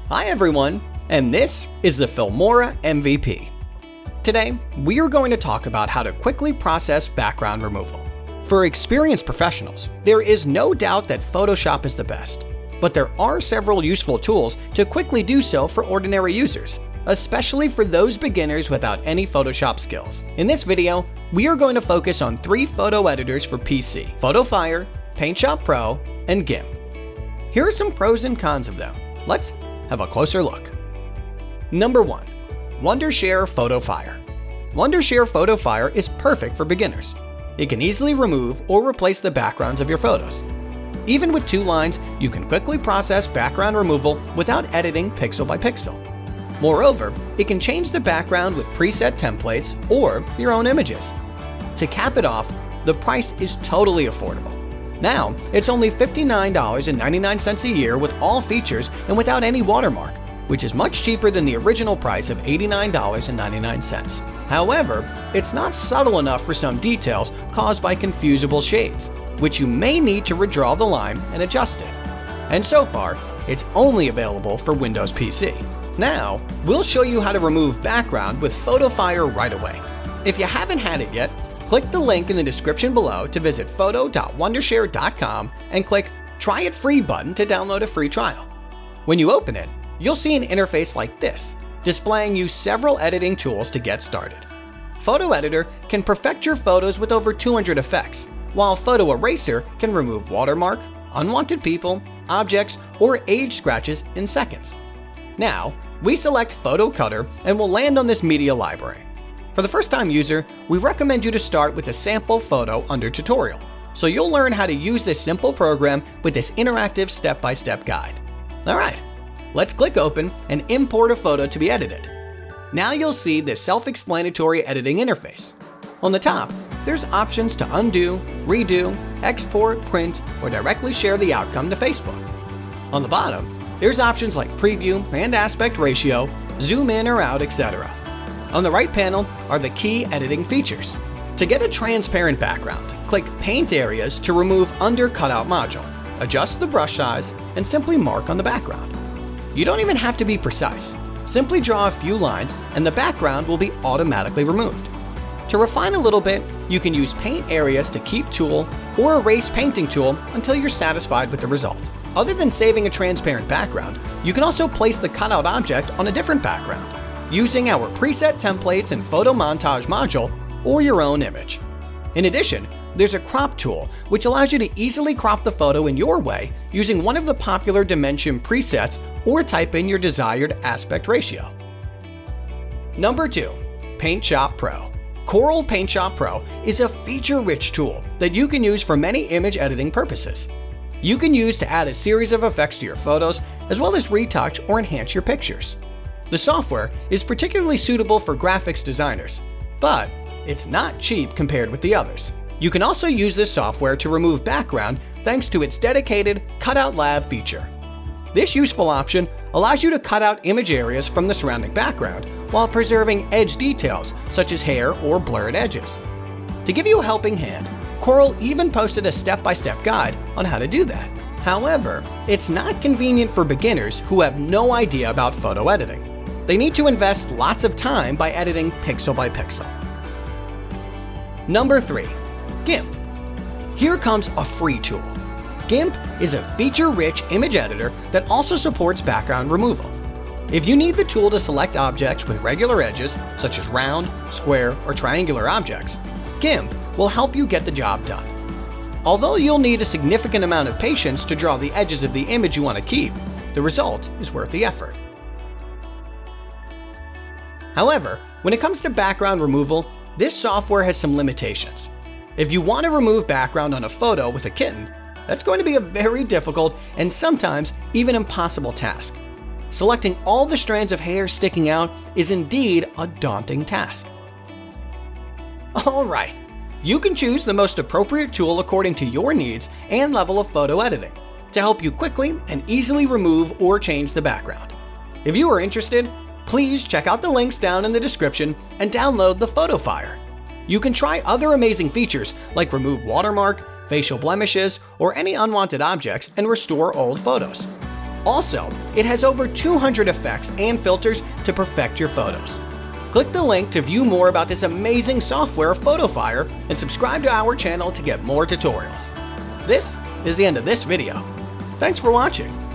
Hi everyone, and this is the Filmora MVP. Today, we are going to talk about how to quickly process background removal. For experienced professionals, there is no doubt that Photoshop is the best, but there are several useful tools to quickly do so for ordinary users, especially for those beginners without any Photoshop skills. In this video, we are going to focus on 3 photo editors for PC: Fotophire, PaintShop Pro, and GIMP. Here are some pros and cons of them. Let's have a closer look. Number 1. Wondershare Fotophire. Wondershare Fotophire is perfect for beginners. It can easily remove or replace the backgrounds of your photos. Even with 2 lines, you can quickly process background removal without editing pixel by pixel. Moreover, it can change the background with preset templates or your own images. To cap it off, the price is totally affordable. Now, it's only $59.99 a year with all features and without any watermark, which is much cheaper than the original price of $89.99. However, it's not subtle enough for some details caused by confusable shades, which you may need to redraw the line and adjust it. And so far, it's only available for Windows PC. Now, we'll show you how to remove background with Fotophire right away. If you haven't had it yet, click the link in the description below to visit photo.wondershare.com and click Try It Free button to download a free trial. When you open it, you'll see an interface like this, displaying you several editing tools to get started. Photo Editor can perfect your photos with over 200 effects, while Photo Eraser can remove watermark, unwanted people, objects, or age scratches in seconds. Now, we select Photo Cutter and will land on this media library. For the first-time user, we recommend you to start with a sample photo under tutorial, so you'll learn how to use this simple program with this interactive step-by-step guide. Alright, let's click Open and import a photo to be edited. Now you'll see this self-explanatory editing interface. On the top, there's options to undo, redo, export, print, or directly share the outcome to Facebook. On the bottom, there's options like preview and aspect ratio, zoom in or out, etc. On the right panel are the key editing features. To get a transparent background, click Paint Areas to remove Under Cutout module, adjust the brush size, and simply mark on the background. You don't even have to be precise. Simply draw a few lines and the background will be automatically removed. To refine a little bit, you can use Paint Areas to keep tool or Erase Painting tool until you're satisfied with the result. Other than saving a transparent background, you can also place the cutout object on a different background, using our preset templates and photo montage module or your own image. In addition, there's a crop tool which allows you to easily crop the photo in your way using one of the popular dimension presets or type in your desired aspect ratio. Number 2. PaintShop Pro. Corel PaintShop Pro is a feature-rich tool that you can use for many image editing purposes. You can use to add a series of effects to your photos as well as retouch or enhance your pictures. The software is particularly suitable for graphics designers, but it's not cheap compared with the others. You can also use this software to remove background thanks to its dedicated Cutout Lab feature. This useful option allows you to cut out image areas from the surrounding background while preserving edge details such as hair or blurred edges. To give you a helping hand, Corel even posted a step-by-step guide on how to do that. However, it's not convenient for beginners who have no idea about photo editing. They need to invest lots of time by editing pixel by pixel. Number 3. GIMP. Here comes a free tool. GIMP is a feature-rich image editor that also supports background removal. If you need the tool to select objects with regular edges, such as round, square, or triangular objects, GIMP will help you get the job done. Although you'll need a significant amount of patience to draw the edges of the image you want to keep, the result is worth the effort. However, when it comes to background removal, this software has some limitations. If you want to remove background on a photo with a kitten, that's going to be a very difficult and sometimes even impossible task. Selecting all the strands of hair sticking out is indeed a daunting task. Alright, you can choose the most appropriate tool according to your needs and level of photo editing to help you quickly and easily remove or change the background. If you are interested, please check out the links down in the description and download the Fotophire. You can try other amazing features like remove watermark, facial blemishes, or any unwanted objects and restore old photos. Also, it has over 200 effects and filters to perfect your photos. Click the link to view more about this amazing software, Fotophire, and subscribe to our channel to get more tutorials. This is the end of this video. Thanks for watching.